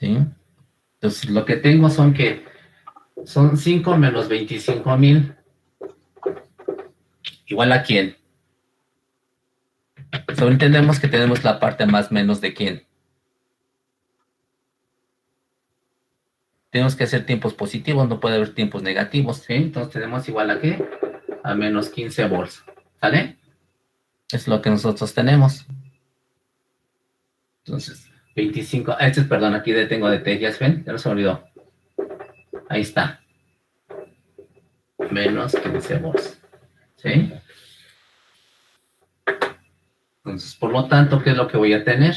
¿sí? Entonces, lo que tengo son que son 5 menos 25,000, igual a quién. Solo entendemos que tenemos la parte más menos de quién. Tenemos que hacer tiempos positivos, no puede haber tiempos negativos, ¿sí? Entonces tenemos igual a qué? A menos 15 volts, ¿sale? Es lo que nosotros tenemos. Entonces, 25, perdón, aquí tengo de tejas, ¿ven? Ya no se me olvidó. Ahí está. Menos 15 volts, ¿sí? Entonces, por lo tanto, ¿qué es lo que voy a tener?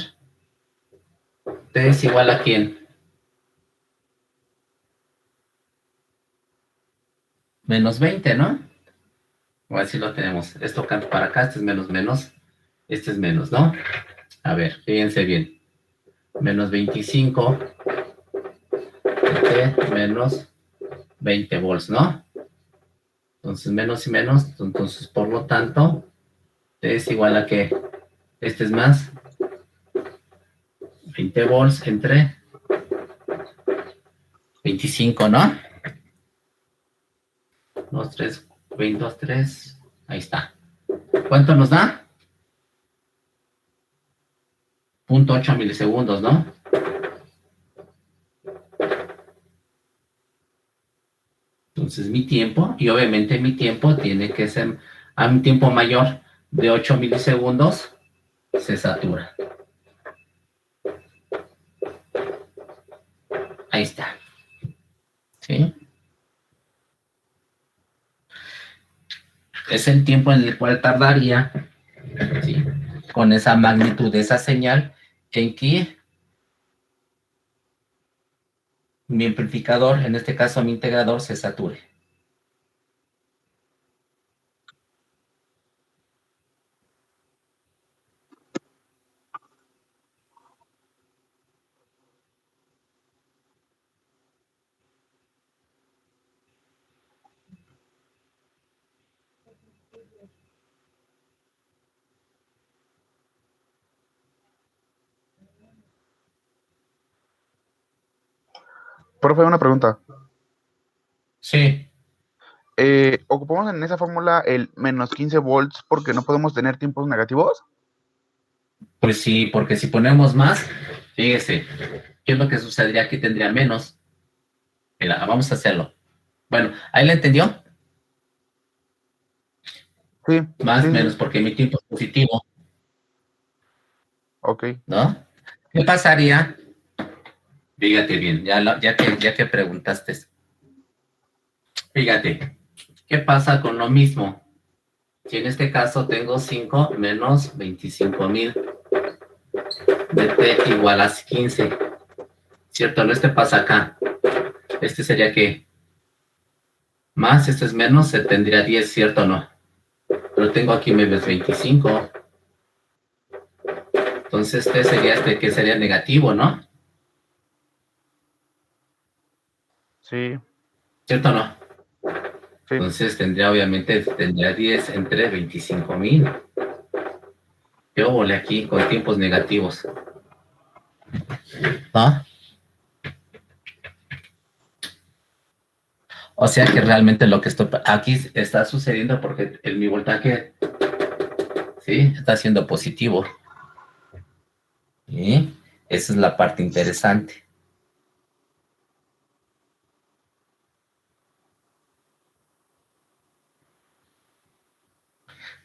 T es igual a quién? Menos 20, ¿no? O así lo tenemos. Esto cambia para acá, este es menos menos, este es menos, ¿no? A ver, fíjense bien. Menos 25, menos 20 volts, ¿no? Entonces, menos y menos, entonces, por lo tanto, T es igual a que este es más 20 volts entre 25, ¿no? 2, 3, 22, 3, ahí está. ¿Cuánto nos da? 0.8 milisegundos, ¿no? Entonces mi tiempo, y obviamente mi tiempo tiene que ser a un tiempo mayor de 8 milisegundos, se satura. Ahí está. ¿Sí? Es el tiempo en el cual tardaría, ¿sí?, con esa magnitud de esa señal en que mi amplificador, en este caso mi integrador, se sature. Profe, una pregunta. Sí. ¿Ocupamos en esa fórmula el menos 15 volts porque no podemos tener tiempos negativos? Pues sí, porque si ponemos más, fíjese, ¿qué es lo que sucedería? Aquí tendría menos. Mira, vamos a hacerlo. Bueno, ¿ahí la entendió? Sí, Más, sí, menos, sí. porque mi tiempo es positivo, Ok. ¿no? ¿Qué pasaría? Fíjate bien, ya que preguntaste. Fíjate, ¿qué pasa con lo mismo? Si en este caso tengo 5 menos 25,000 de T igual a 15, ¿cierto? No, este pasa acá. Este sería que más, este es menos, se tendría 10, ¿cierto o no? Pero tengo aquí menos 25. Entonces este sería que sería negativo, ¿no? Sí, ¿Cierto o no? sí. Entonces tendría 10 entre 25,000. Yo volé aquí con tiempos negativos. ¿Ah? O sea que realmente lo que aquí está sucediendo porque mi voltaje, sí, está siendo positivo. ¿Sí? Esa es la parte interesante.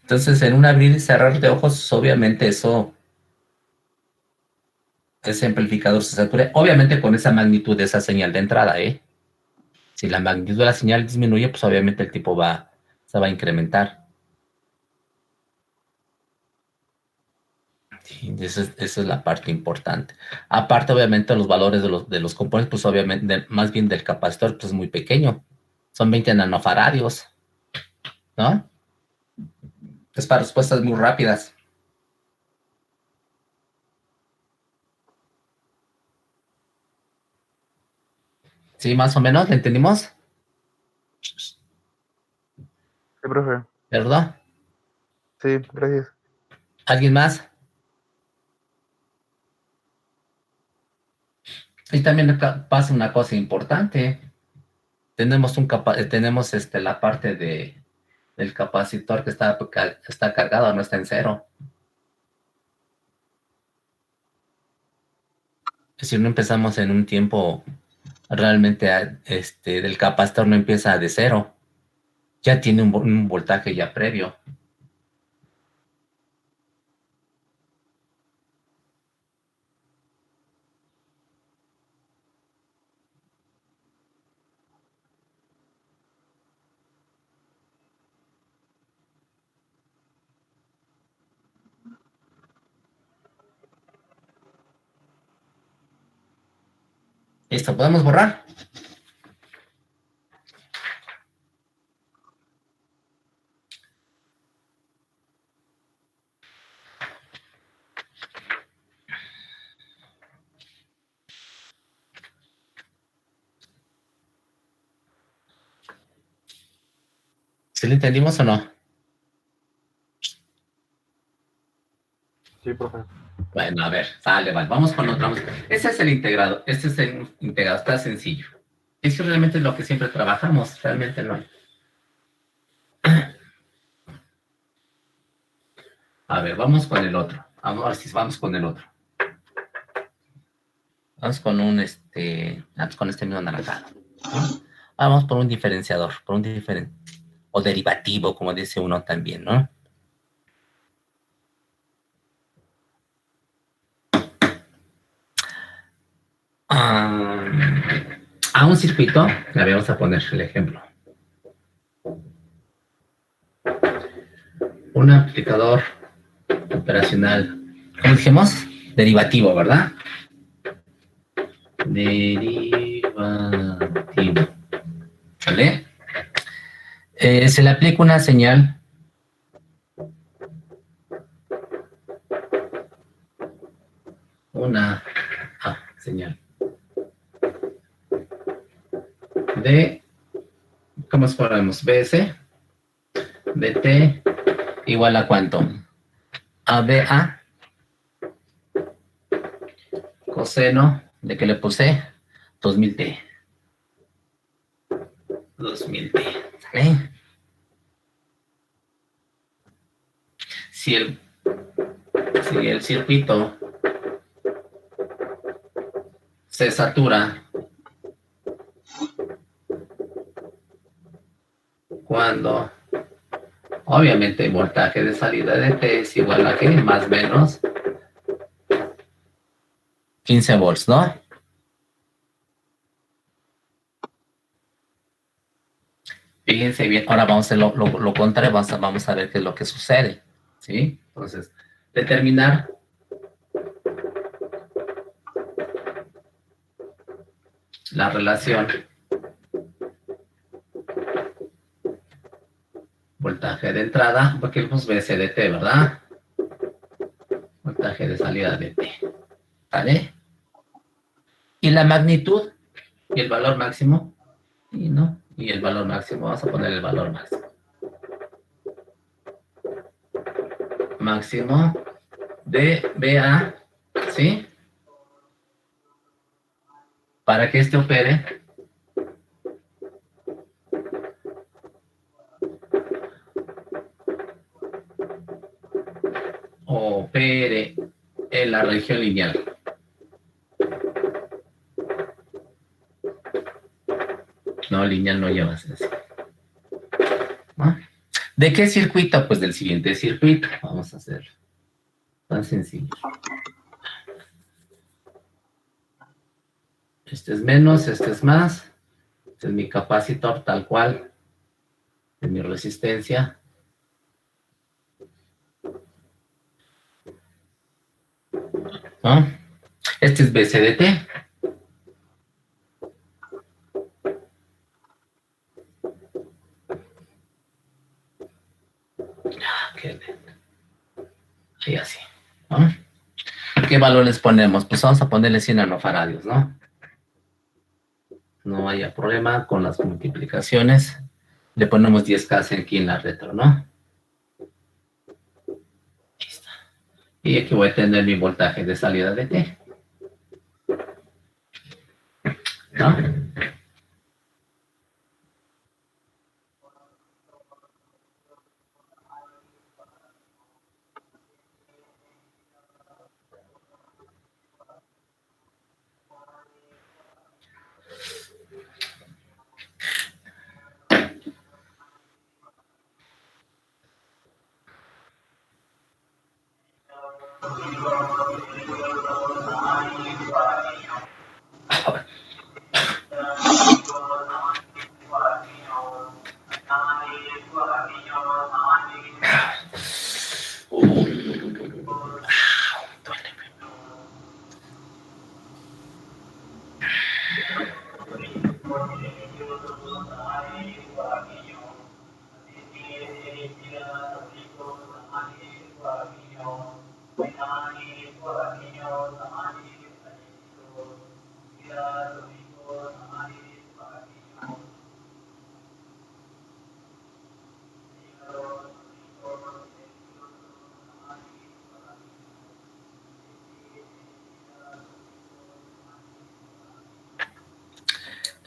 Entonces, en un abrir y cerrar de ojos, obviamente ese amplificador se satura, obviamente con esa magnitud de esa señal de entrada, ¿eh? Si la magnitud de la señal disminuye, pues obviamente el tipo se va a incrementar. Sí, esa es la parte importante. Aparte, obviamente, los valores de los componentes, pues obviamente, más bien del capacitor, pues es muy pequeño. Son 20 nanofaradios, ¿no? Es para respuestas muy rápidas. Sí, más o menos, ¿le entendimos? Sí, profe. ¿Verdad? Sí, gracias. ¿Alguien más? Y también acá pasa una cosa importante. Tenemos la parte del capacitor que está cargado, no está en cero. Si no empezamos en un tiempo realmente del capacitor no empieza de cero, ya tiene un voltaje ya previo. Listo, ¿podemos borrar? ¿Sí lo entendimos o no? Sí, profe. Bueno, a ver, vale, vamos con otra. Este es el integrado, está sencillo. Eso realmente es lo que siempre trabajamos, realmente no. A ver, vamos con el otro. Vamos a ver si vamos con el otro. Vamos con con este mismo anaranjado. Vamos por un diferenciador, o derivativo, como dice uno también, ¿no? A un circuito, le vamos a poner el ejemplo. Un aplicador operacional, ¿cómo dijimos? Derivativo, ¿verdad? Derivativo. ¿Vale? Se le aplica una señal señal de, ¿cómo ponemos? BS dt igual a ¿cuánto? ABA coseno de que le puse 2000t. 2000t. ¿Sale? Si el circuito se satura cuando obviamente el voltaje de salida de T es igual a ¿qué? Más o menos 15 volts, ¿no? Fíjense bien, ahora vamos a hacer lo contrario, vamos a ver qué es lo que sucede, ¿sí? Entonces, determinar la relación voltaje de entrada, porque pues BC de T, ¿verdad? Voltaje de salida de T, ¿vale? Y la magnitud y el valor máximo, y el valor máximo, vamos a poner el valor máximo. Máximo de BA, ¿sí? Para que este opere en la región lineal. No, lineal no lleva así. ¿No? ¿De qué circuito? Pues del siguiente circuito. Vamos a hacerlo. Tan sencillo. Este es menos, este es más. Este es mi capacitor tal cual. De mi resistencia. ¿No? Este es BCDT. Y así, ¿no? ¿Qué valor les ponemos? Pues vamos a ponerle 100 nanofaradios, ¿no? No haya problema con las multiplicaciones. Le ponemos 10K aquí en la retro, ¿no? Listo. Y aquí voy a tener mi voltaje de salida de T. ¿no?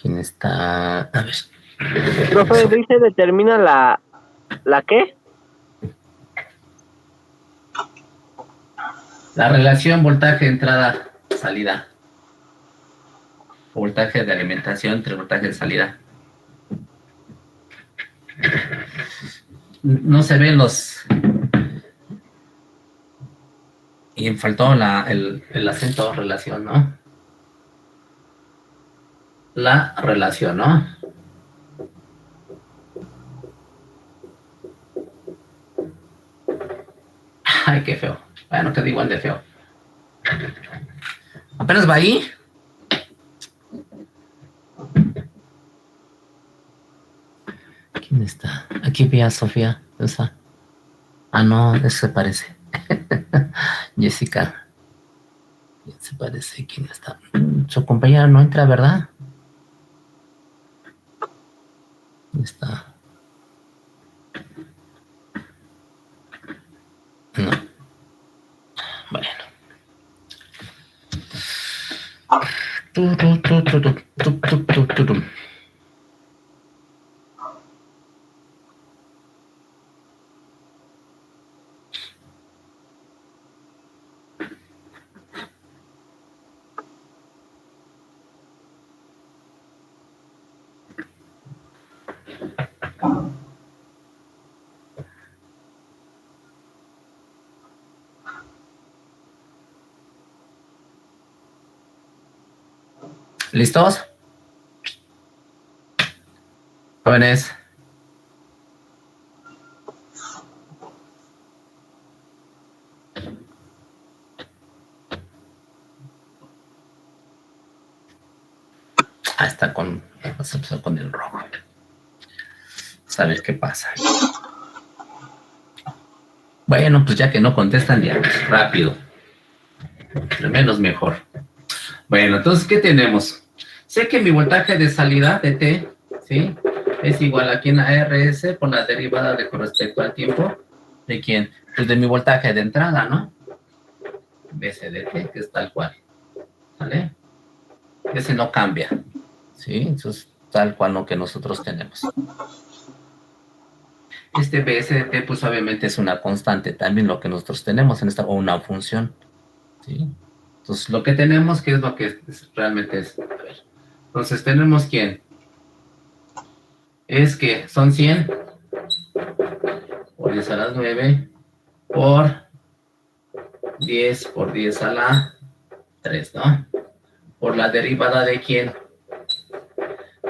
¿Quién está? A ver. Profe, dice determina ¿la qué? La relación voltaje entrada-salida. Voltaje de alimentación entre voltaje de salida. No se ven los... Y faltó el acento relación, ¿no? La relación, ¿no? Ay, qué feo. Bueno, quedó igual de feo. ¿Apenas va ahí? ¿Quién está? Aquí vi a Sofía. ¿Esa? Ah, no, eso se parece. Jessica. ¿Quién se parece? ¿Quién está? Su compañera no entra, ¿verdad? ¿Dónde está? No. Bueno. ¿Listos? Jóvenes. Ah, está con el rojo. A ver qué pasa. Bueno, pues ya que no contestan, ya, rápido. Al menos mejor. Bueno, entonces, ¿qué tenemos? Sé que mi voltaje de salida de T, ¿sí? Es igual aquí en ARS por la derivada de con respecto al tiempo. ¿De quién? Pues de mi voltaje de entrada, ¿no? BC de T, que es tal cual. ¿Vale? Ese no cambia. ¿Sí? Eso es tal cual lo que nosotros tenemos. Este BS de T, pues obviamente es una constante también lo que nosotros tenemos en esta, o una función. ¿Sí? Entonces, lo que tenemos, ¿qué es lo que realmente es? A ver. Entonces, tenemos ¿quién? Es que son 100 por 10 a las 9 por 10 por 10 a la 3, ¿no? Por la derivada de ¿quién?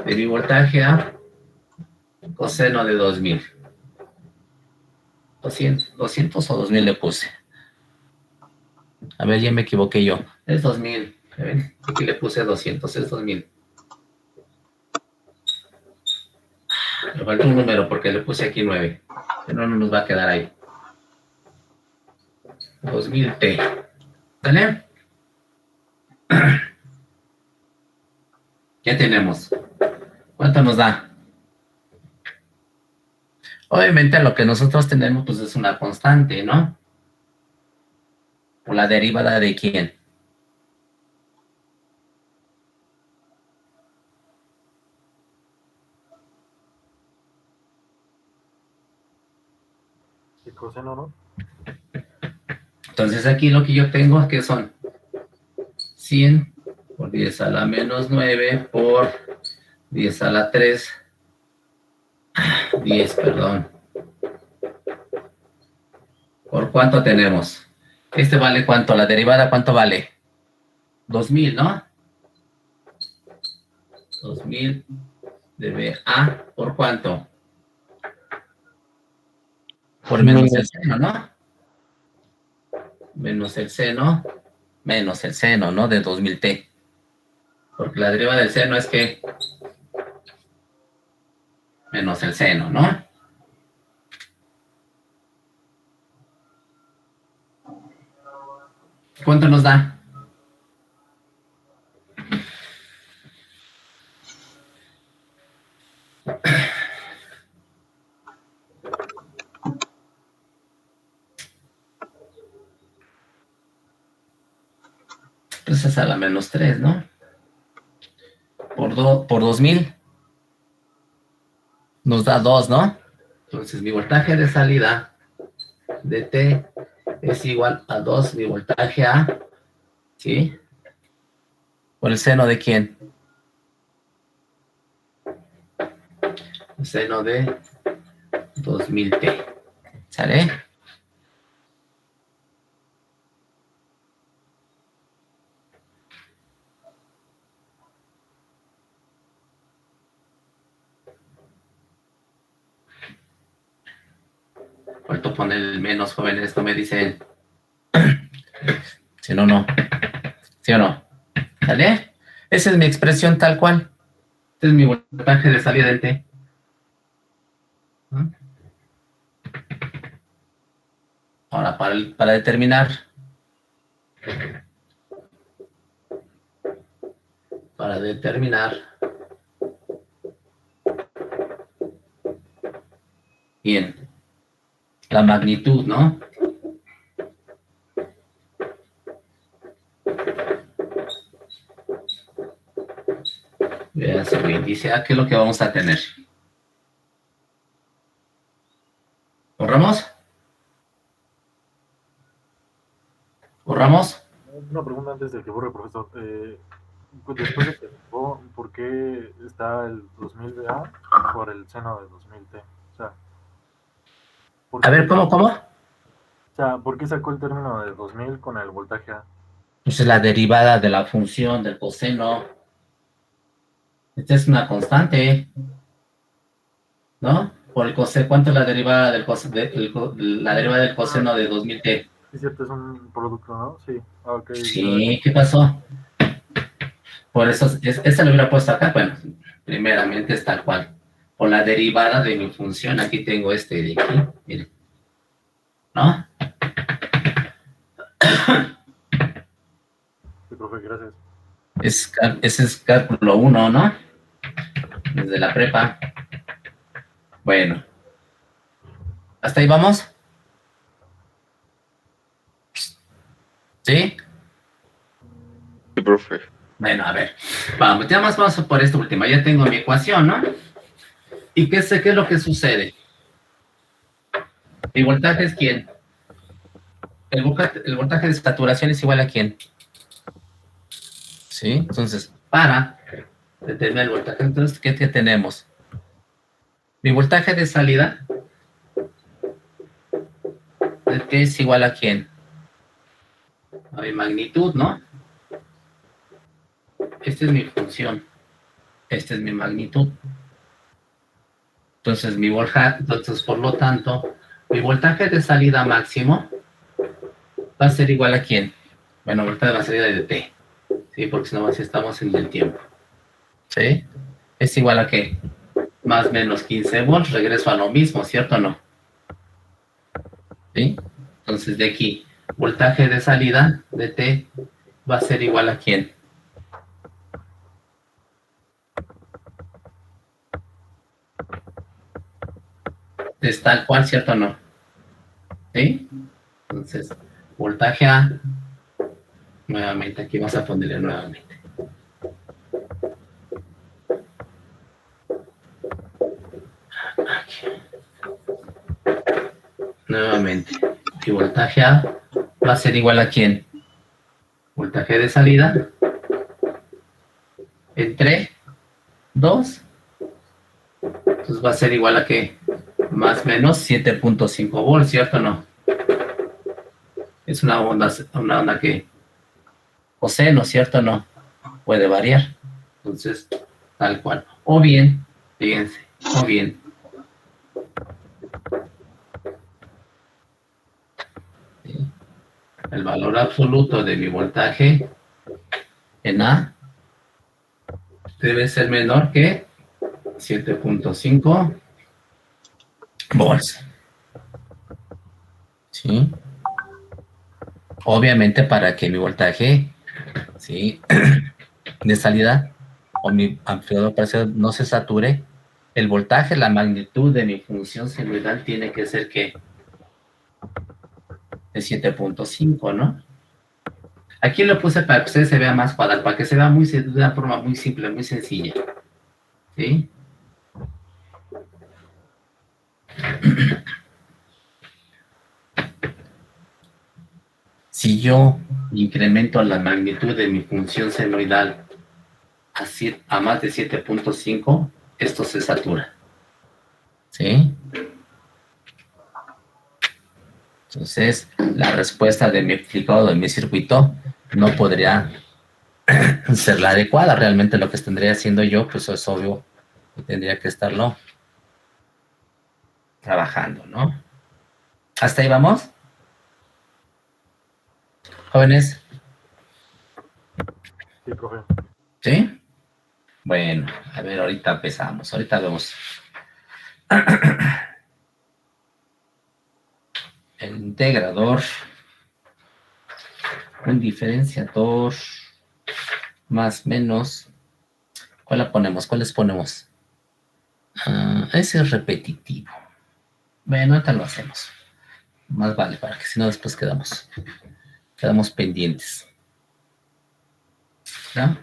De mi voltaje a coseno de 2000. 200 o 2000 le puse. A ver, ya me equivoqué yo. Es 2000. Aquí le puse 200, es 2000. Me falta un número porque le puse aquí 9. Pero no nos va a quedar ahí. 2000T. ¿Vale? ¿Qué tenemos? ¿Cuánto nos da? Obviamente lo que nosotros tenemos pues es una constante, ¿no? ¿O la derivada de quién? Y coseno, ¿no? Entonces aquí lo que yo tengo, que son 100 por 10 a la menos 9 por 10 a la 3, 10, perdón. ¿Por cuánto tenemos? Este vale cuánto, la derivada cuánto vale? 2000, ¿no? 2000 de BA, ¿por cuánto? Por menos el seno, ¿no? Menos el seno, ¿no? De 2000T. Porque la derivada del seno es que menos el seno, ¿no? ¿Cuánto nos da? Entonces a la menos 3, ¿no? Por 2000 nos da 2, ¿no? Entonces mi voltaje de salida de T es igual a 2 mi voltaje A, ¿sí? ¿Por el seno de quién? El seno de 2000T. ¿Sale? ¿Cuánto pone el menos, joven? Esto me dicen. Si no, no. ¿Sí o no? ¿Sale? Esa es mi expresión tal cual. Este es mi voltaje de salida del T. ¿Ah? Ahora, para determinar bien, la magnitud, ¿no? Vean su índice A, ¿qué es lo que vamos a tener? ¿Borramos? ¿Borramos? Una pregunta antes de que borre, profesor. Después de que ¿por qué está el 2000BA por el seno de 2000T? O sea, A ver, ¿cómo? O sea, ¿por qué sacó el término de 2000 con el voltaje A? Pues es la derivada de la función del coseno. Esta es una constante, ¿no? Por el coseno, ¿cuánto es la derivada del coseno, la derivada del coseno de 2000T? Es cierto, es un producto, ¿no? Sí. Ok. Sí, ¿qué pasó? Por eso, esta lo hubiera puesto acá, bueno, primeramente es tal cual. Por la derivada de mi función, aquí tengo este de aquí, miren, ¿no? Sí, profe, gracias. Ese es cálculo 1, ¿no? Desde la prepa. Bueno. ¿Hasta ahí vamos? ¿Sí? Sí, profe. Bueno, a ver. Vamos, ya más vamos por esta última. Ya tengo mi ecuación, ¿no? ¿Y qué es lo que sucede? ¿Mi voltaje es quién? El voltaje de saturación es igual a quién. ¿Sí? Entonces, para determinar el voltaje, entonces, ¿qué tenemos? Mi voltaje de salida es igual a quién? A mi magnitud, ¿no? Esta es mi función. Esta es mi magnitud. Entonces, por lo tanto, mi voltaje de salida máximo va a ser igual a quién? Bueno, voltaje de la salida de T. ¿Sí? Porque si no, así estamos en el tiempo. ¿Sí? ¿Es igual a qué? Más menos 15 volts, regreso a lo mismo, ¿cierto o no? ¿Sí? Entonces, de aquí, voltaje de salida de T va a ser igual a quién? Es tal cual, ¿cierto o no? ¿Sí? Entonces, voltaje A, nuevamente, aquí vamos a ponerle nuevamente. Aquí. nuevamente. Y voltaje A va a ser igual a ¿quién? Voltaje de salida entre 2. Entonces va a ser igual a ¿qué? Más o menos 7.5 volts, ¿cierto o no? Es una onda que coseno, ¿cierto o no? Puede variar. Entonces, tal cual. O bien, fíjense, o bien. ¿Sí? El valor absoluto de mi voltaje en A debe ser menor que 7.5 volts. ¿Sí? Obviamente para que mi voltaje, ¿sí? de salida o mi amplificador parcial no se sature, el voltaje, la magnitud de mi función sinusoidal tiene que ser que de 7.5, ¿no? Aquí lo puse para que ustedes se vea más cuadrado, para que se vea de una forma muy simple, muy sencilla. ¿Sí? Si yo incremento la magnitud de mi función senoidal a más de 7.5, esto se satura. ¿Sí? Entonces, la respuesta de mi aplicado de mi circuito no podría ser la adecuada. Realmente lo que tendría haciendo yo, pues es obvio que tendría que estarlo trabajando, ¿no? ¿Hasta ahí vamos? ¿Jóvenes? Sí, profe. ¿Sí? Bueno, a ver, ahorita empezamos. Ahorita vemos. El integrador, un diferenciador, más, menos. ¿Cuál la ponemos? ¿Cuál les ponemos? Ese es repetitivo. Bueno, ahorita lo hacemos. Más vale, para que si no después quedamos pendientes. ¿Ya?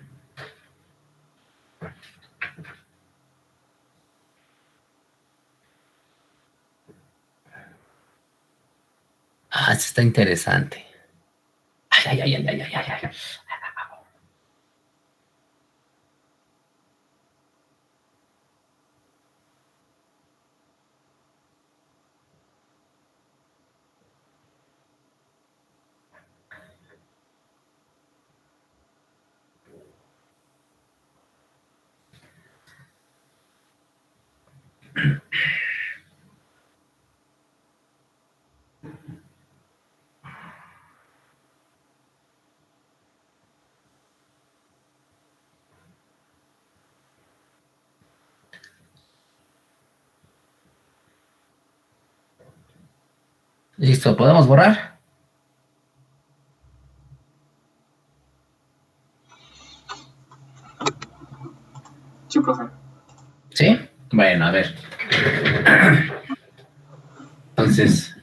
Eso está interesante. Ay, ay, ay, ay, ay, ay, ay. Listo, ¿podemos borrar? Sí, profe. ¿Sí? Bueno, a ver. Entonces,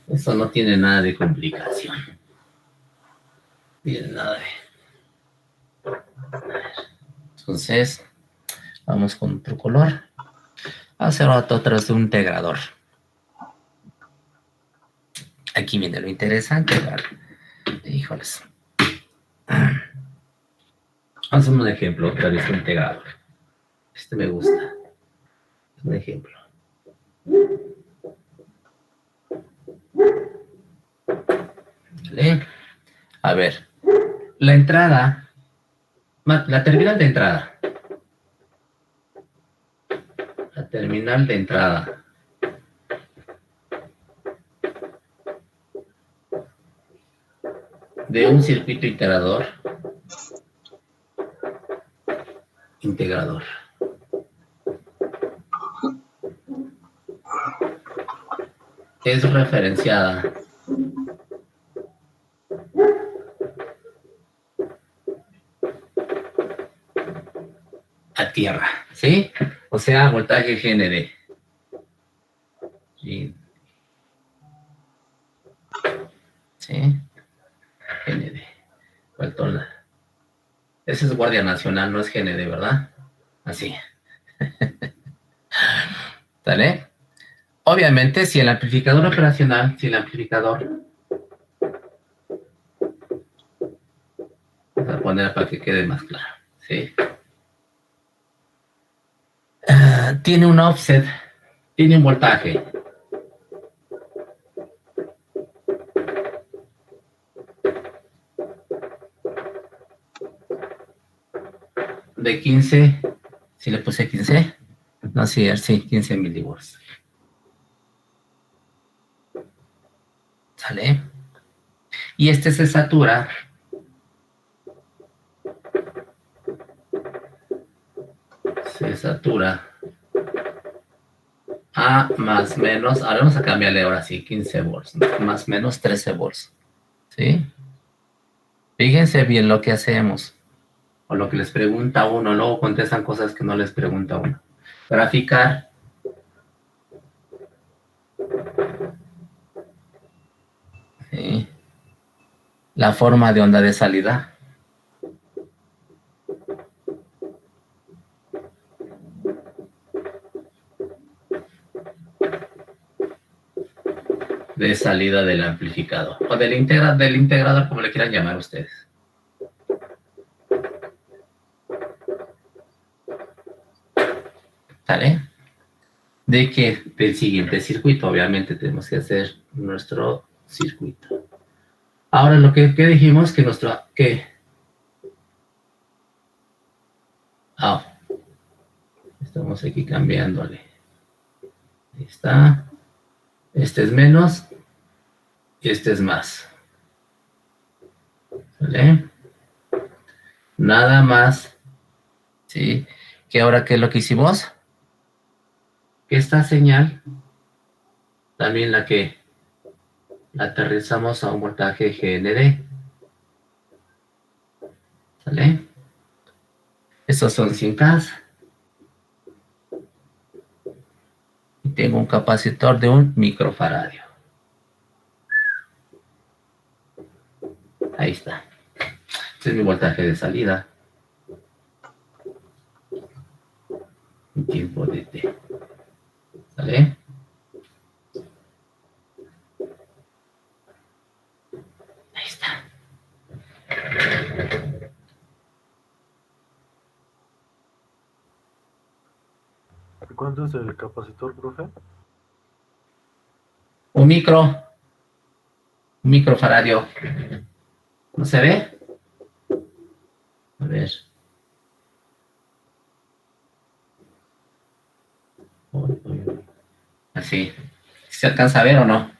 esto no tiene nada de complicación. No tiene nada de... Entonces, vamos con otro color. Vamos a hacer otra vez un integrador. Aquí viene lo interesante. ¿Vale? Híjoles. Vamos a hacer un ejemplo otra vez un integrador. Este me gusta. Es un ejemplo. ¿Vale? A ver. La entrada. La terminal de entrada. La terminal de entrada. De un circuito integrador. Es referenciada a tierra, ¿sí? O sea, voltaje GND. ¿Sí? GND. Ese es Guardia Nacional, no es GND, ¿verdad? Así. ¿Sale? Obviamente, si el amplificador operacional, vamos a poner para que quede más claro, ¿sí? Tiene un offset, tiene un voltaje. De 15, si le puse 15, no, sí, 15 milivolts. ¿Sale? Y este se satura a más menos, ahora vamos a cambiarle ahora sí, 15 volts, más menos 13 volts, ¿sí? Fíjense bien lo que hacemos, o lo que les pregunta uno, luego contestan cosas que no les pregunta uno. Graficar ¿sí? La forma de onda de salida. De salida del amplificador, o del integrador, como le quieran llamar ustedes. ¿Sale? De que del siguiente circuito, obviamente tenemos que hacer nuestro circuito. Ahora lo que dijimos que estamos aquí cambiándole. Ahí está. Este es menos y este es más. ¿Vale? Nada más. ¿Sí? Que ahora, ¿qué es lo que hicimos? Que esta señal, también la aterrizamos a un voltaje GND. ¿Sale? Estos son 100K. Y tengo un capacitor de 1 microfaradio. Ahí está. Este es mi voltaje de salida. Mi tiempo de T. ¿Sale? Ahí está. ¿Cuánto es el capacitor, profe? Un microfaradio. ¿No se ve? A ver. Así. ¿Se alcanza a ver o no?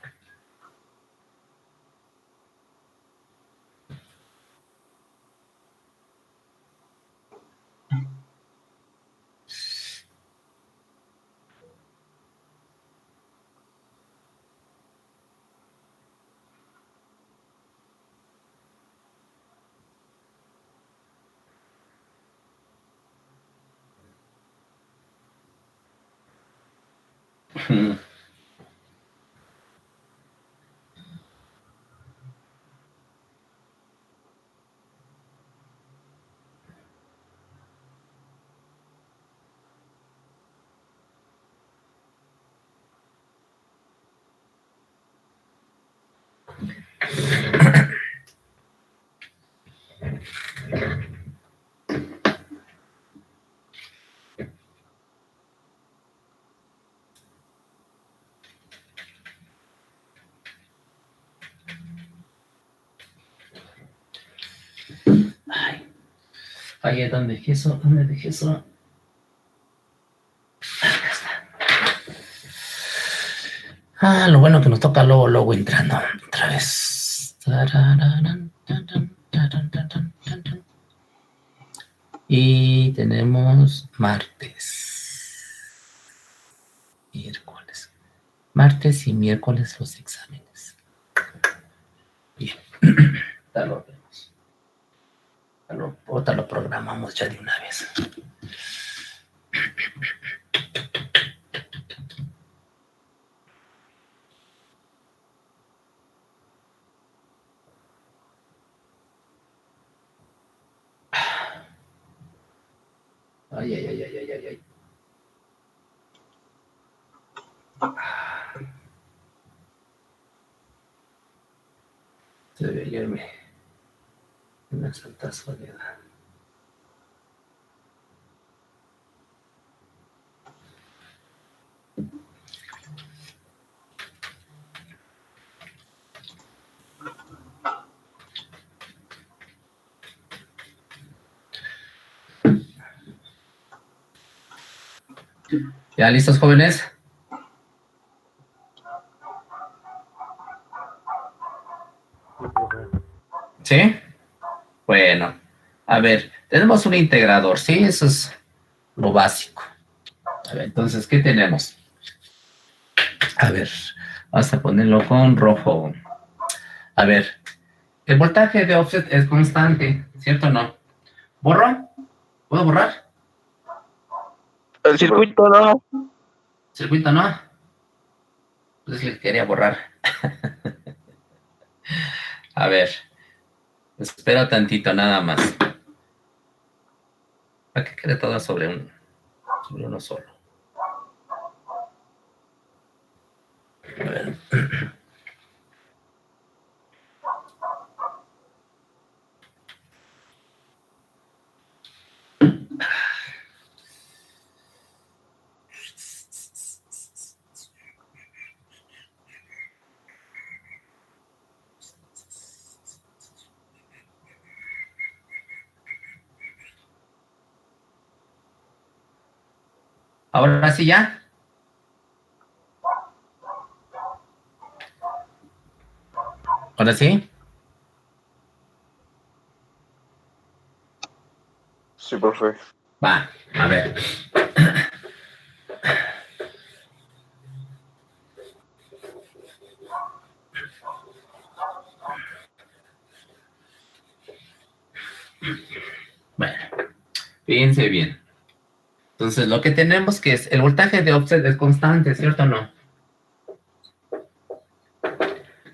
Ay. Fallé, ¿dónde dejé eso? ¿Dónde dejé eso? Acá está. Lo bueno que nos toca luego entrando. Otra vez. Y tenemos miércoles. Martes y miércoles los exámenes. Bien. Ya lo vemos. Ahorita lo programamos ya de una vez. Ay. debe hallarme en la Santa Soledad. ¿Ya listos, jóvenes? Sí, profe. ¿Sí? Bueno, a ver, tenemos un integrador, ¿sí? Eso es lo básico. A ver, entonces, ¿qué tenemos? A ver, vamos a ponerlo con rojo. A ver, el voltaje de offset es constante, ¿cierto o no? ¿Borro? ¿Puedo borrar? El circuito no. ¿Circuito no? Pues es que quería borrar. A ver, espera tantito nada más. Para que quede todo sobre uno solo. A ver. Ahora sí ya. Ahora sí. Sí, profe. Va, a ver. Bueno, fíjense bien. Entonces, lo que tenemos que es, el voltaje de offset es constante, ¿cierto o no?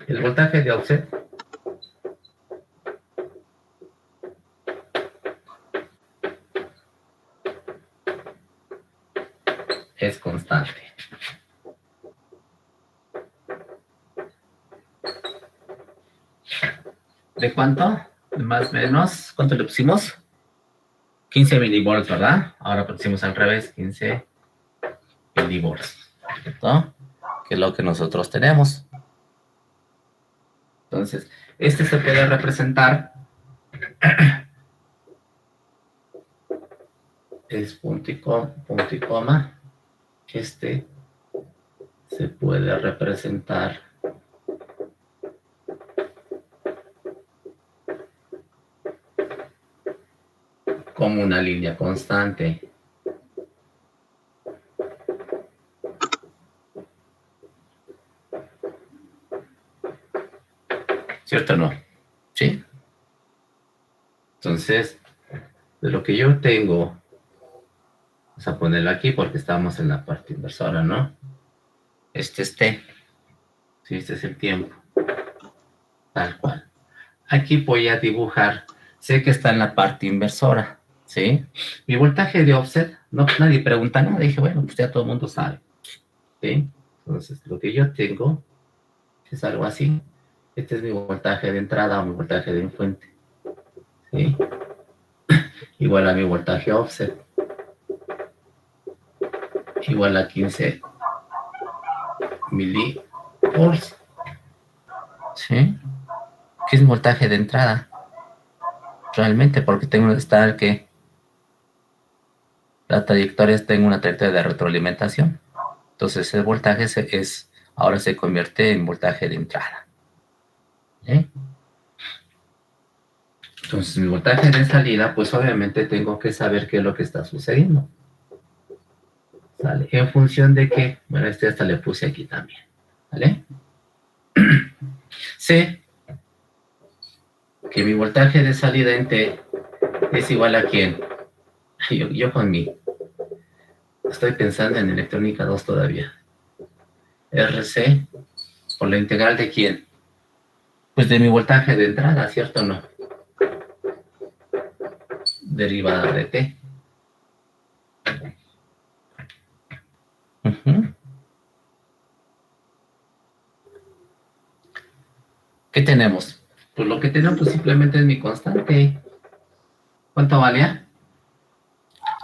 El voltaje de offset es constante. ¿De cuánto? Más o menos, ¿cuánto le pusimos? 15 milivolts, ¿verdad? Ahora pusimos al revés, 15 milivolts, ¿cierto? Que es lo que nosotros tenemos. Entonces, este se puede representar, es punto y coma. Este se puede representar como una línea constante. ¿Cierto o no? ¿Sí? Entonces, de lo que yo tengo, vamos a ponerlo aquí porque estamos en la parte inversora, ¿no? Este es T. Sí, este es el tiempo. Tal cual. Aquí voy a dibujar. Sé que está en la parte inversora, ¿sí? Mi voltaje de offset, no, nadie pregunta nada. Dije, bueno, pues ya todo el mundo sabe, ¿sí? Entonces, lo que yo tengo es algo así. Este es mi voltaje de entrada o mi voltaje de fuente, ¿sí? Igual a mi voltaje offset. Igual a 15 milivolts, ¿sí? ¿Qué es mi voltaje de entrada? Realmente, porque tengo que estar que la trayectoria, tengo una trayectoria de retroalimentación. Entonces el voltaje ahora se convierte en voltaje de entrada. ¿Sí? Entonces mi voltaje de salida, pues obviamente tengo que saber qué es lo que está sucediendo. ¿Sale? En función de que, bueno, este hasta le puse aquí también. ¿Vale? Sé que mi voltaje de salida en T es igual a quién. Yo con mi, estoy pensando en electrónica 2 todavía. RC por la integral de quién. Pues de mi voltaje de entrada, ¿cierto o no? Derivada de T. Uh-huh. ¿Qué tenemos? Pues lo que tengo pues simplemente es mi constante. ¿Cuánto valía?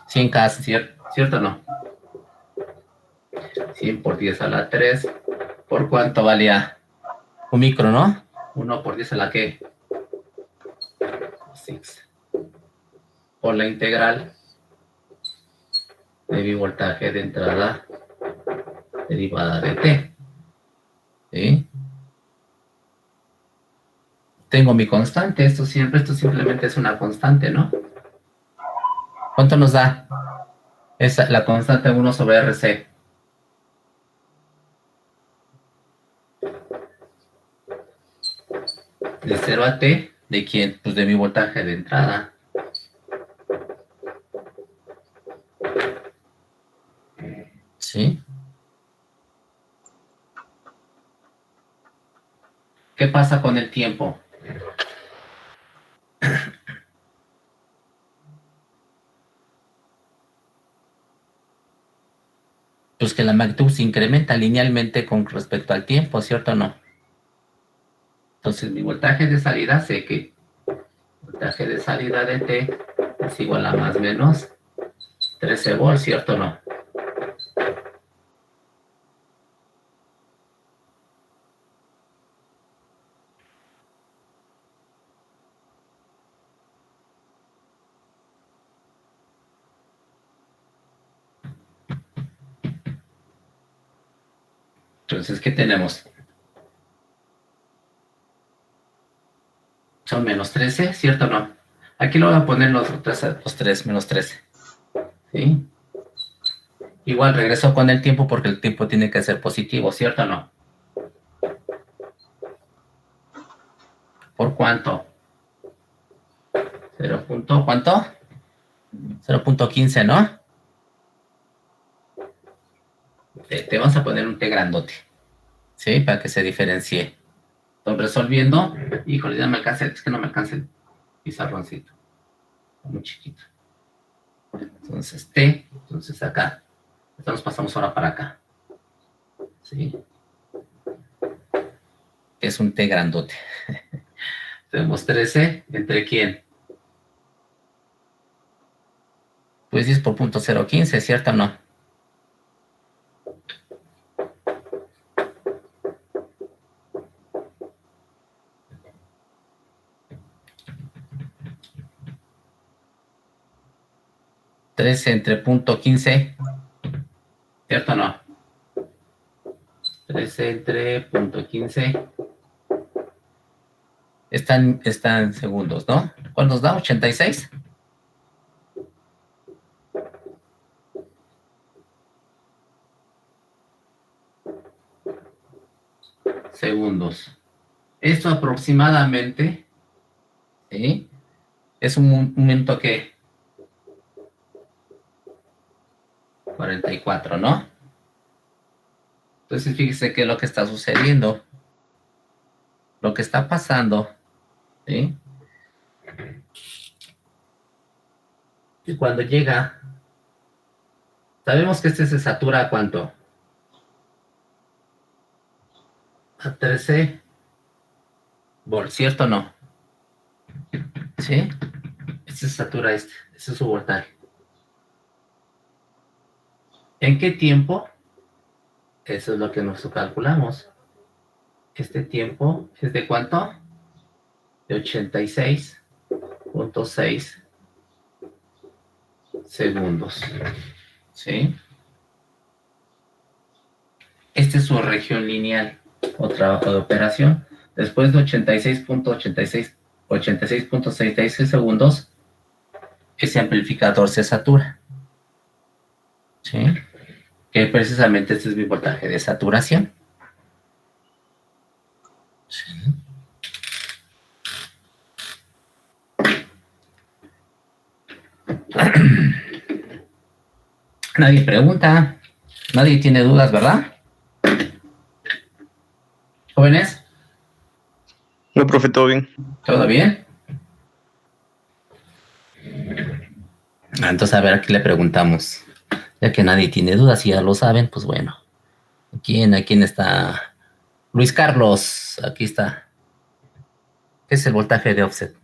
100K, ¿cierto o no? 100 por 10 a la 3. ¿Por cuánto valía? Un micro, ¿no? 1 por 10 a la ¿qué? 6. Por la integral de mi voltaje de entrada derivada de T. ¿Sí? Tengo mi constante. Esto simplemente es una constante, ¿no? ¿Cuánto nos da? La constante 1 sobre RC. De 0 a T, ¿de quién? Pues de mi voltaje de entrada. ¿Sí? ¿Qué pasa con el tiempo? Pues que la magnitud se incrementa linealmente con respecto al tiempo, ¿cierto o no? Entonces mi voltaje de salida, sé que voltaje de salida de T es igual a más o menos 13 volts, ¿cierto o no? Entonces, ¿qué tenemos? Son menos 13, ¿cierto o no? Aquí lo voy a poner los 3, menos 13. ¿Sí? Igual regreso con el tiempo porque el tiempo tiene que ser positivo, ¿cierto o no? ¿Por cuánto? 0. ¿Cuánto? 0.15, ¿no? Te vamos a poner un T grandote, ¿sí? Para que se diferencie. Estoy resolviendo. Híjole, ya me alcanza, es que no me alcanza el pizarroncito. Muy chiquito. Entonces, T, entonces acá. Entonces nos pasamos ahora para acá. ¿Sí? Es un T grandote. Tenemos 13, ¿entre quién? Pues 10 por punto 015, ¿cierto o no? ¿13 entre punto 15? ¿Cierto o no? 13 entre punto 15. Están en segundos, ¿no? ¿Cuál nos da? 86. Segundos. Esto aproximadamente, ¿sí? Es un momento que 44, ¿no? Entonces fíjese qué es lo que está sucediendo. Lo que está pasando, ¿sí? Y cuando llega, sabemos que este se satura a ¿cuánto? A 13 volts, ¿cierto o no? ¿Sí? Este se satura ese es su voltaje. ¿En qué tiempo? Eso es lo que nosotros calculamos. Este tiempo es de ¿cuánto? De 86.6 segundos. ¿Sí? Esta es su región lineal o trabajo de operación. Después de 86.66 segundos, ese amplificador se satura. ¿Sí? Que precisamente este es mi voltaje de saturación. ¿Sí? Nadie pregunta, nadie tiene dudas, ¿verdad? ¿Jóvenes? No, profe, todo bien. ¿Todo bien? Entonces, a ver, aquí le preguntamos. Ya que nadie tiene dudas y ya lo saben, pues bueno. ¿A quién está? Luis Carlos, aquí está. ¿Qué es el voltaje de offset?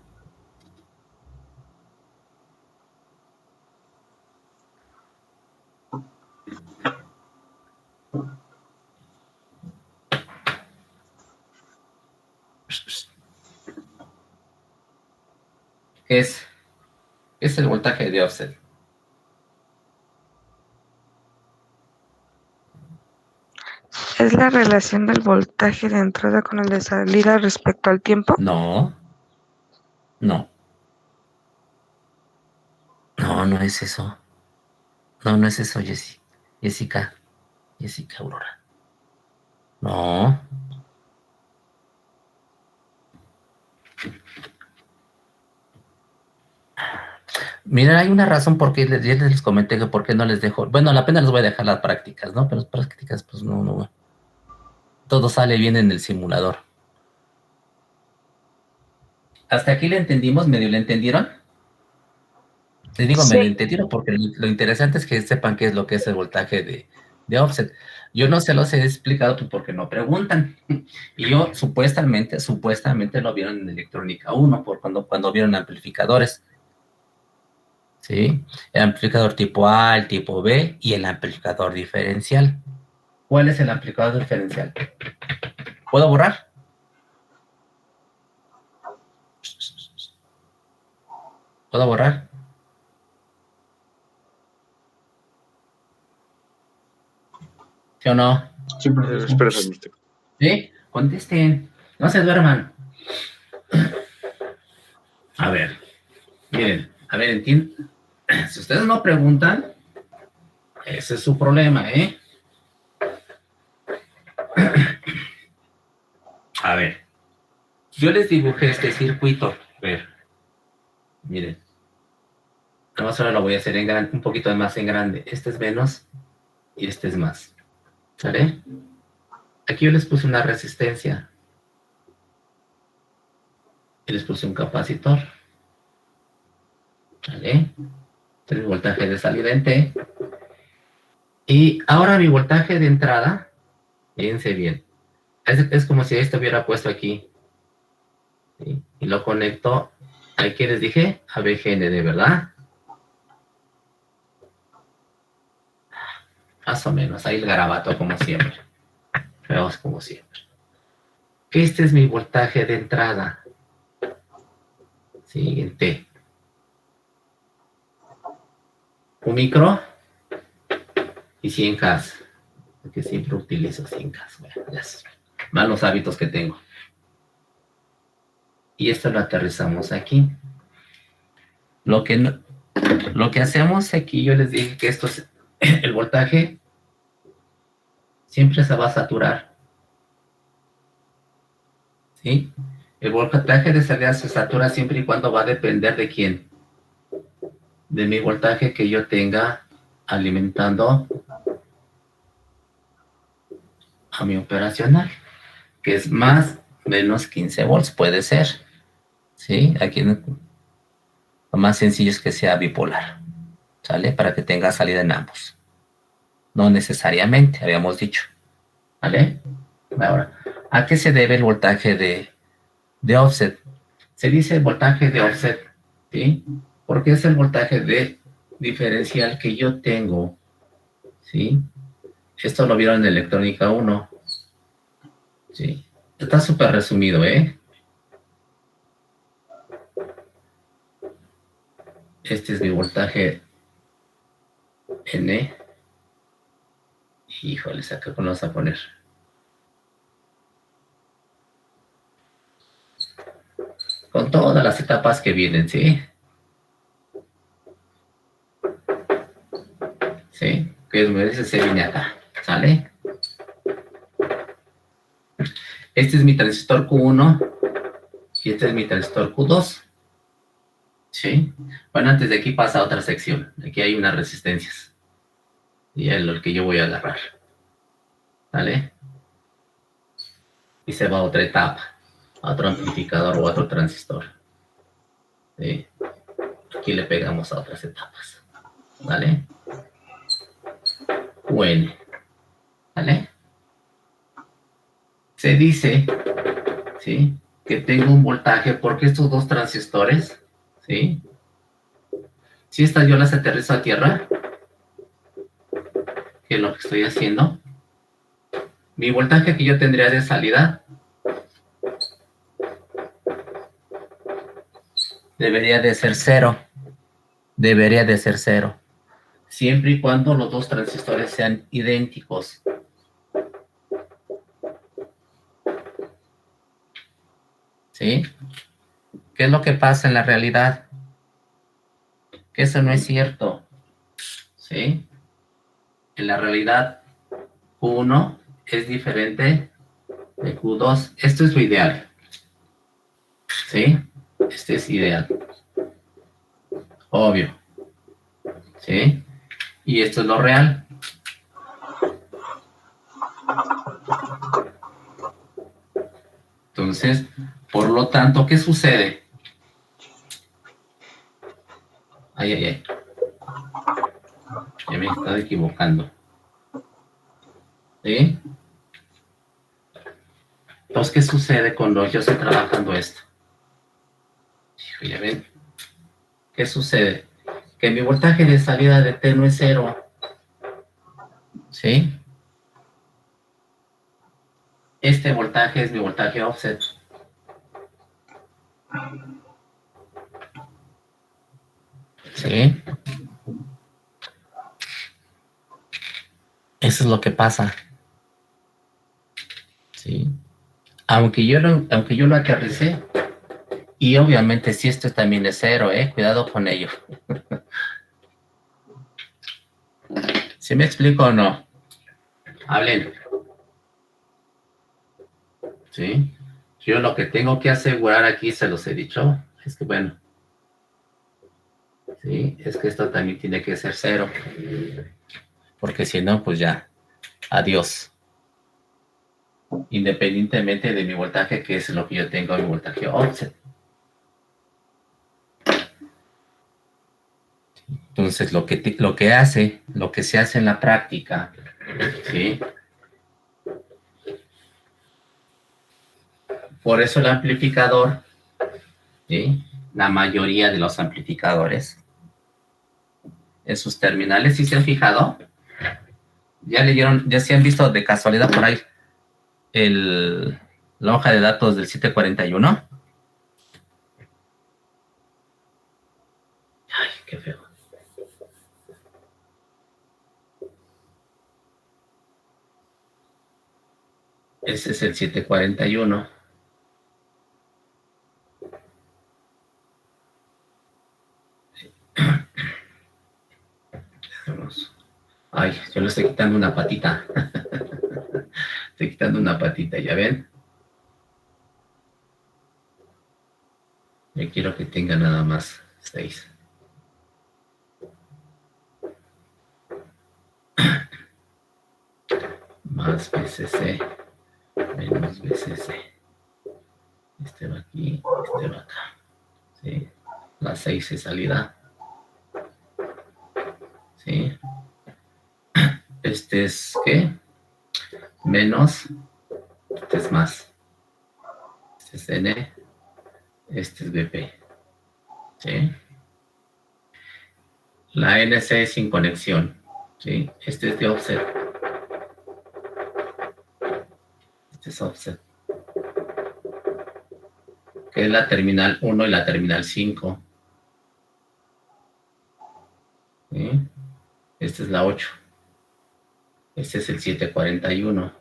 ¿Qué es el voltaje de offset? ¿Es la relación del voltaje de entrada con el de salida respecto al tiempo? No, no, no es eso. No es eso, Jessica, Aurora. No. Miren, hay una razón por qué ya les comenté que por qué no les dejo. Bueno, la pena les voy a dejar las prácticas, ¿no? Pero las prácticas, pues no. Todo sale bien en el simulador. ¿Hasta aquí le entendimos? ¿Medio le entendieron? Les digo, Sí. medio entendieron porque lo interesante es que sepan qué es lo que es el voltaje de offset. Yo no se los he explicado pues, porque no preguntan. Y yo supuestamente lo vieron en electrónica 1, por cuando vieron amplificadores. ¿Sí? El amplificador tipo A, el tipo B y el amplificador diferencial. ¿Cuál es el amplificador diferencial? ¿Puedo borrar? ¿Puedo borrar? ¿Sí o no? Sí, profesor. Espera, Mr. ¿Sí? Contesten. No se duerman. A ver. Miren. A ver, entienden. Si ustedes no preguntan, ese es su problema, ¿eh? A ver. Yo les dibujé este circuito. A ver. Miren. Nada más ahora lo voy a hacer en grande, un poquito más en grande. Este es menos y este es más. ¿Sale? Aquí yo les puse una resistencia. Y les puse un capacitor. ¿Vale? Este es mi voltaje de salida en T. Y ahora mi voltaje de entrada, fíjense bien, es como si esto hubiera puesto aquí. ¿Sí? Y lo conecto, aquí les dije, a BGND, ¿verdad? Más o menos, ahí el garabato como siempre. Veamos como siempre. Este es mi voltaje de entrada. Sí, en T. Un micro y 100K. Porque siempre utilizo 100K. Bueno, ya son malos hábitos que tengo. Y esto lo aterrizamos aquí. Lo que hacemos aquí, yo les dije que esto es el voltaje siempre se va a saturar. ¿Sí? El voltaje de salida se satura siempre y cuando va a depender de quién. De mi voltaje que yo tenga alimentando a mi operacional, que es más menos 15 volts, puede ser. ¿Sí? Aquí lo más sencillo es que sea bipolar. ¿Sale? Para que tenga salida en ambos. No necesariamente, habíamos dicho. ¿Vale? Ahora, ¿a qué se debe el voltaje de offset? Se dice voltaje de offset, ¿sí? Porque es el voltaje de diferencial que yo tengo, ¿sí? Esto lo vieron en electrónica 1, ¿sí? Está súper resumido, ¿eh? Este es mi voltaje N. Híjoles, acá lo vamos a poner. Con todas las etapas que vienen, ¿sí? ¿Sí? Que me dice se viene acá, ¿sale? Este es mi transistor Q1 y este es mi transistor Q2. ¿Sí? Bueno, antes de aquí pasa otra sección. Aquí hay unas resistencias. Y es lo que yo voy a agarrar. ¿Vale? Y se va a otra etapa. A otro amplificador o a otro transistor. ¿Sí? Aquí le pegamos a otras etapas. ¿Vale? QN. ¿Vale? Se dice, ¿sí? que tengo un voltaje, porque estos dos transistores, ¿sí? Si estas yo las aterrizo a tierra, que es lo que estoy haciendo, mi voltaje que yo tendría de salida debería de ser cero. Debería de ser cero. Siempre y cuando los dos transistores sean idénticos. ¿Sí? ¿Qué es lo que pasa en la realidad? Que eso no es cierto. ¿Sí? En la realidad, Q1 es diferente de Q2. Esto es lo ideal. ¿Sí? Este es ideal. Obvio. ¿Sí? Y esto es lo real. Entonces, por lo tanto, ¿qué sucede? Ay, ay, ay. Ya me he estado equivocando. ¿Sí? Entonces, ¿qué sucede cuando yo estoy trabajando esto? Hijo, ya ven. ¿Qué sucede? Que mi voltaje de salida de T no es cero. ¿Sí? Este voltaje es mi voltaje offset. ¿Sí? Eso es lo que pasa. ¿Sí? Aunque yo lo aterricé, y obviamente si esto también es cero, cuidado con ello. ¿Sí me explico o no? Hablen. ¿Sí? Yo lo que tengo que asegurar aquí, se los he dicho, es que bueno, ¿sí? Es que esto también tiene que ser cero. Porque si no, pues ya, adiós. Independientemente de mi voltaje, que es lo que yo tengo, mi voltaje offset. Entonces, lo que se hace en la práctica, ¿sí? Por eso el amplificador, ¿sí? La mayoría de los amplificadores, en sus terminales, ¿sí se han fijado? Ya se han visto de casualidad por ahí la hoja de datos del 741. Ay, qué feo. Ese es el 741. Ay, yo le estoy quitando una patita. Estoy quitando una patita, ¿ya ven? Yo quiero que tenga nada más 6. Más VCC, menos VCC. Este va aquí, este va acá. ¿Sí? La 6 es salida. ¿Sí? Este es, ¿qué? Menos. Este es más. Este es N. Este es BP. ¿Sí? La NC es sin conexión. ¿Sí? Este es de offset. Este es offset. Que es la terminal 1 y la terminal 5. ¿Sí? Esta es la 8. Este es el 741.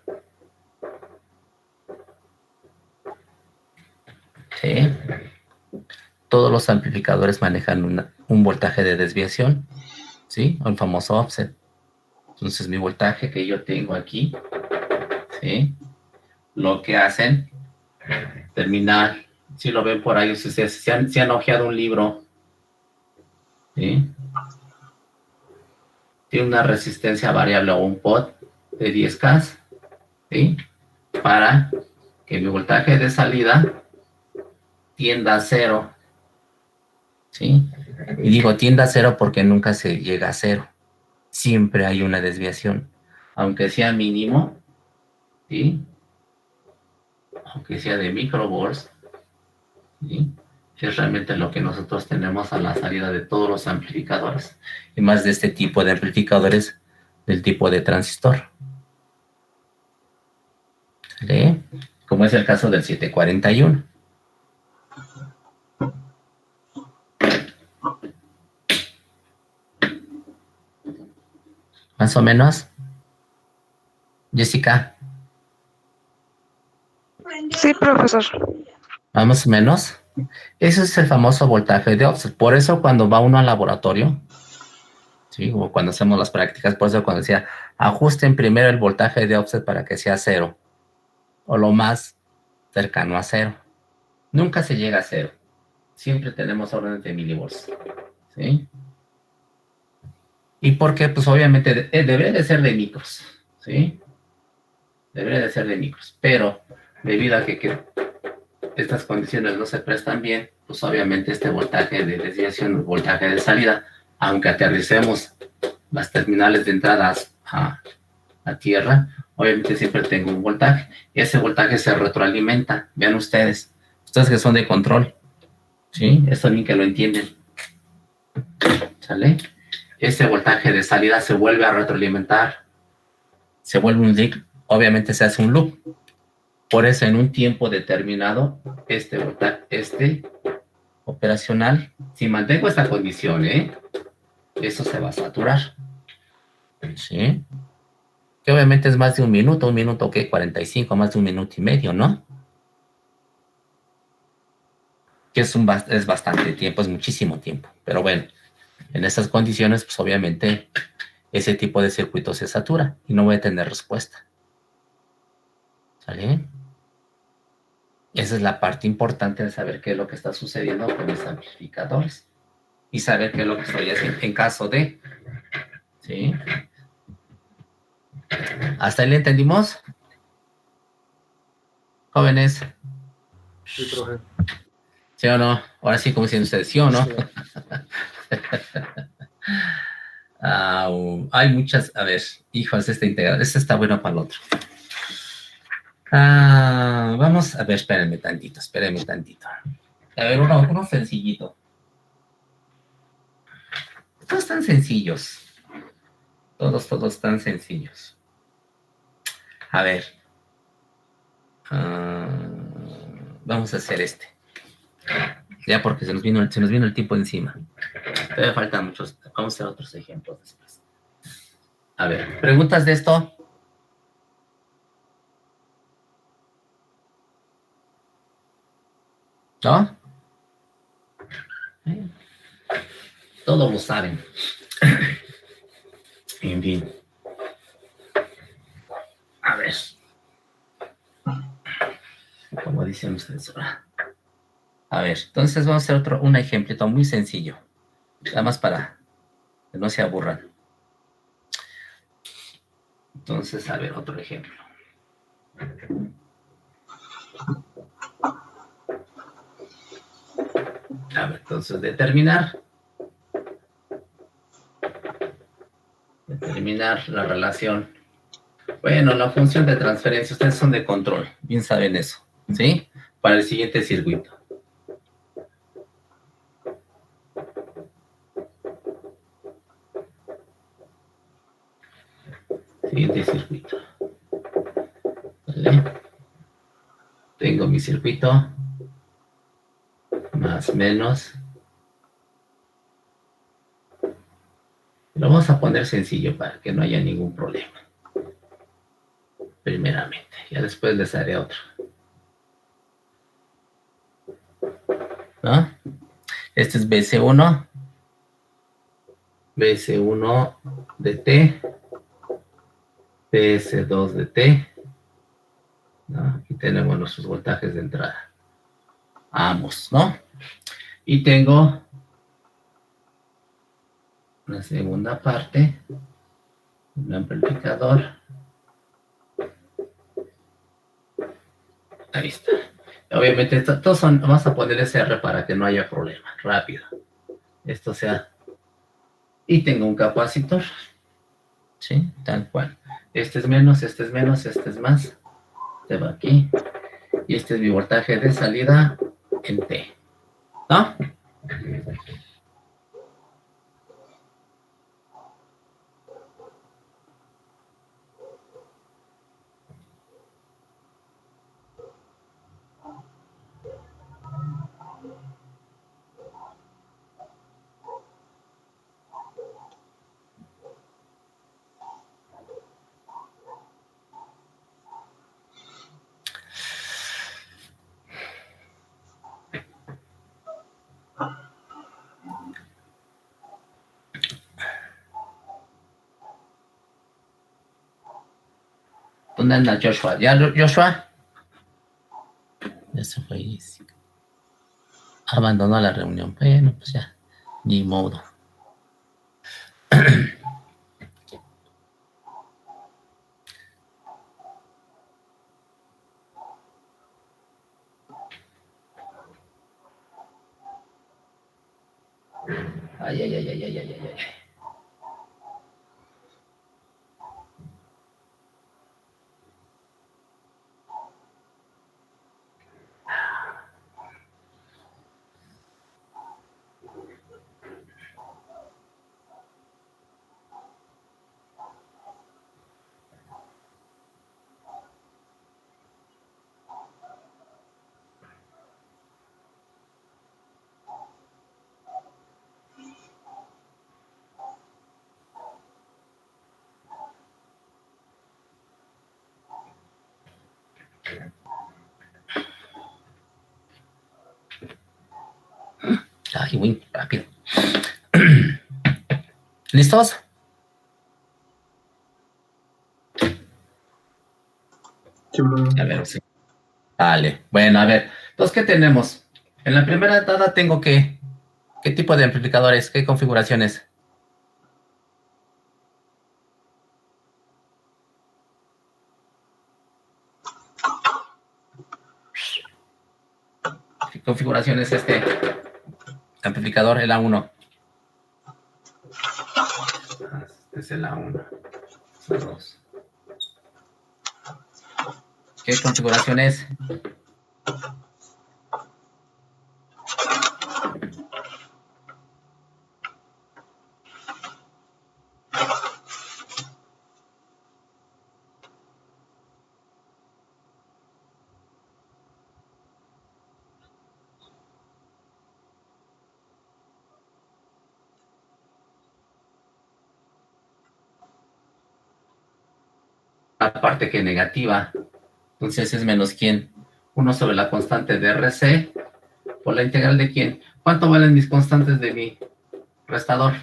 ¿Sí? Todos los amplificadores manejan un voltaje de desviación, ¿sí? O el famoso offset. Entonces, mi voltaje que yo tengo aquí, ¿sí? Lo que hacen, terminal, si lo ven por ahí, si ustedes se han hojeado un libro, ¿sí? Tiene una resistencia variable o un pot de 10K, ¿sí? Para que mi voltaje de salida tienda a 0, ¿sí? Y digo tienda a 0 porque nunca se llega a 0. Siempre hay una desviación. Aunque sea mínimo, ¿sí? Aunque sea de microvolts, ¿sí? Es realmente lo que nosotros tenemos a la salida de todos los amplificadores, y más de este tipo de amplificadores del tipo de transistor. ¿Sí? Como es el caso del 741. Más o menos. Jessica, Sí, profesor. más o menos. Ese es el famoso voltaje de offset. Por eso cuando va uno al laboratorio, ¿sí? O cuando hacemos las prácticas, por eso cuando decía, ajusten primero el voltaje de offset para que sea cero, o lo más cercano a cero. Nunca se llega a cero. Siempre tenemos órdenes de milivolts, ¿sí? ¿Y por qué? Pues obviamente debería de ser de micros, ¿sí? Debería de ser de micros, pero debido a que estas condiciones no se prestan bien, pues obviamente este voltaje de desviación, el voltaje de salida, aunque aterricemos las terminales de entradas a tierra, obviamente siempre tengo un voltaje, y ese voltaje se retroalimenta. Vean ustedes que son de control, ¿sí? Esto ni que lo entienden, ¿sale? Ese voltaje de salida se vuelve a retroalimentar, se vuelve un loop, obviamente se hace un loop. Por eso en un tiempo determinado, este voltaje, operacional, si mantengo esta condición, eso se va a saturar, ¿sí? Que obviamente es más de un minuto, ¿qué? 45, más de un minuto y medio, ¿no? Que es bastante tiempo, es muchísimo tiempo, pero bueno, en estas condiciones, pues obviamente ese tipo de circuito se satura y no voy a tener respuesta, ¿sale? Esa es la parte importante de saber qué es lo que está sucediendo con mis amplificadores y saber qué es lo que estoy haciendo en caso de, ¿sí? ¿Hasta ahí le entendimos? Jóvenes, Sí, profe. ¿sí o no? Ahora sí, como dicen ustedes, ¿sí o no? Sí. Hay muchas, a ver, hijos, este está bueno para el otro. Vamos, a ver, espérenme tantito. A ver, uno sencillito. Todos tan sencillos. Todos tan sencillos. A ver. Vamos a hacer este. Ya porque se nos vino el tiempo encima. Todavía faltan muchos. Vamos a hacer otros ejemplos después. A ver, ¿preguntas de esto? ¿No? Todos lo saben. En fin. A ver. Como dicen ustedes ahora. A ver, entonces vamos a hacer un ejemplito muy sencillo. Nada más para que no se aburran. Entonces, a ver, otro ejemplo. A ver, entonces, determinar la relación. Bueno, la función de transferencia, ustedes son de control, bien saben eso, ¿sí? Para el siguiente circuito. Siguiente circuito. ¿Vale? Tengo mi circuito, más menos. Lo vamos a poner sencillo para que no haya ningún problema. Primeramente, ya después les haré otro. ¿No? Este es BC1. BC1 de T. PS2 de T. ¿No? Aquí tenemos nuestros voltajes de entrada. Ambos, ¿no? Y tengo una segunda parte, un amplificador. Ahí está. Obviamente, todos son, vamos a poner SR para que no haya problema. Rápido. Esto sea. Y tengo un capacitor. ¿Sí? Tal cual. Este es menos, este es más. Este va aquí. Y este es mi voltaje de salida en T, ¿no? ¿Dónde anda Joshua? ¿Ya, Joshua? Ya se fue Jessica. Abandonó la reunión. Bueno, pues ya, ni modo. Ay, ay, ay, ay, ay, ay, ay, ay. Ay, muy rápido. ¿Listos? Sí, profe. A ver, sí. Vale. Bueno, a ver. Entonces, ¿qué tenemos? En la primera entrada tengo ¿qué tipo de amplificadores? ¿Qué configuraciones? ¿Qué configuración es este amplificador? El A1. Este es el A1. Son dos. ¿Qué configuración es? La parte que negativa. Entonces es menos quién. 1 sobre la constante de RC por la integral de quién. ¿Cuánto valen mis constantes de mi restador?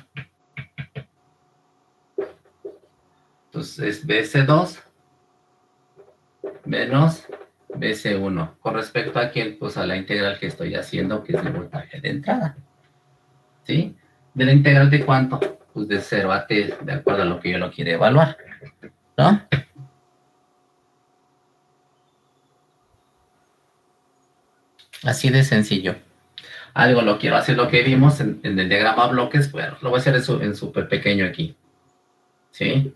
Entonces es BC2 menos BC1. ¿Con respecto a quién? Pues a la integral que estoy haciendo, que es el voltaje de entrada. ¿Sí? ¿De la integral de cuánto? Pues de 0 a t, de acuerdo a lo que yo lo quiera evaluar. ¿No? Así de sencillo. Algo lo quiero hacer lo que vimos en el diagrama bloques, bueno, lo voy a hacer en súper pequeño aquí. ¿Sí?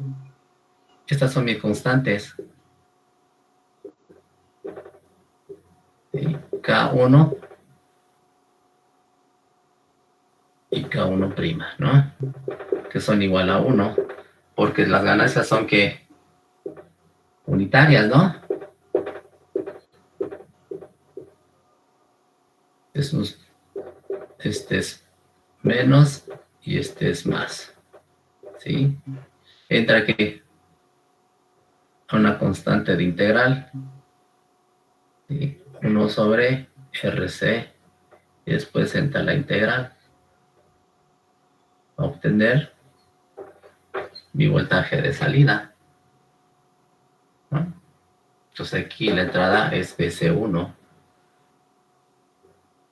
Estas son mis constantes. ¿Sí? K1 y K1', ¿no? Que son igual a 1, porque las ganancias son que unitarias, ¿no? Este es menos y este es más. ¿Sí? Entra aquí a una constante de integral. ¿Sí? 1 sobre RC. Y después entra la integral. A obtener mi voltaje de salida. ¿No? Entonces aquí la entrada es BC1.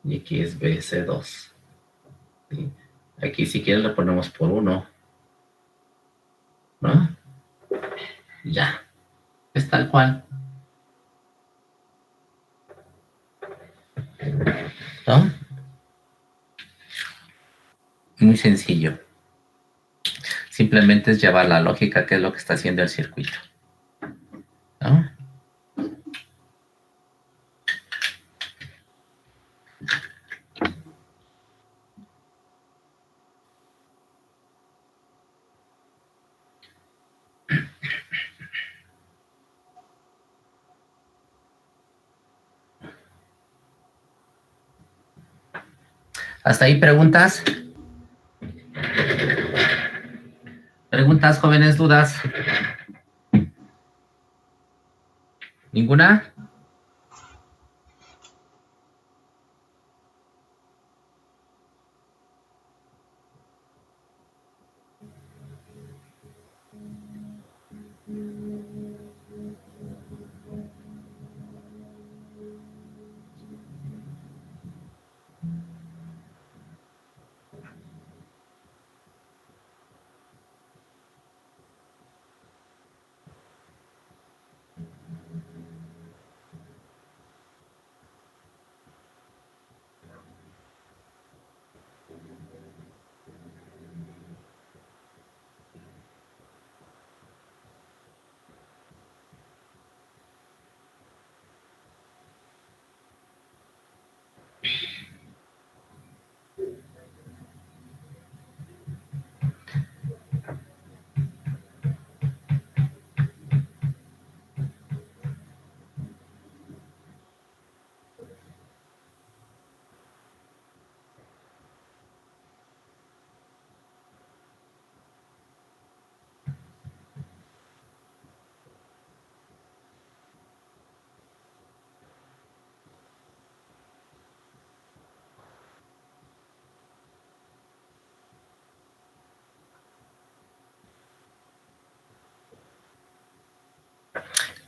Y aquí es BC2. ¿Sí? Aquí si quieren lo ponemos por 1. ¿No? Ya. Es tal cual. ¿No? Muy sencillo. Simplemente es llevar la lógica, que es lo que está haciendo el circuito. ¿No? ¿Hasta ahí preguntas? ¿Preguntas, jóvenes, dudas? ¿Ninguna?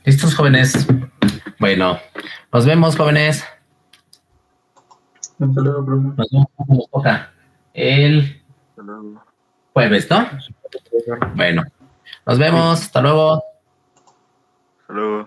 ¿Listos, jóvenes? Bueno, nos vemos, jóvenes. Hasta luego, profe. Nos vemos cuando nos toca. El jueves, ¿no? Bueno, nos vemos. Hasta luego. Hasta luego.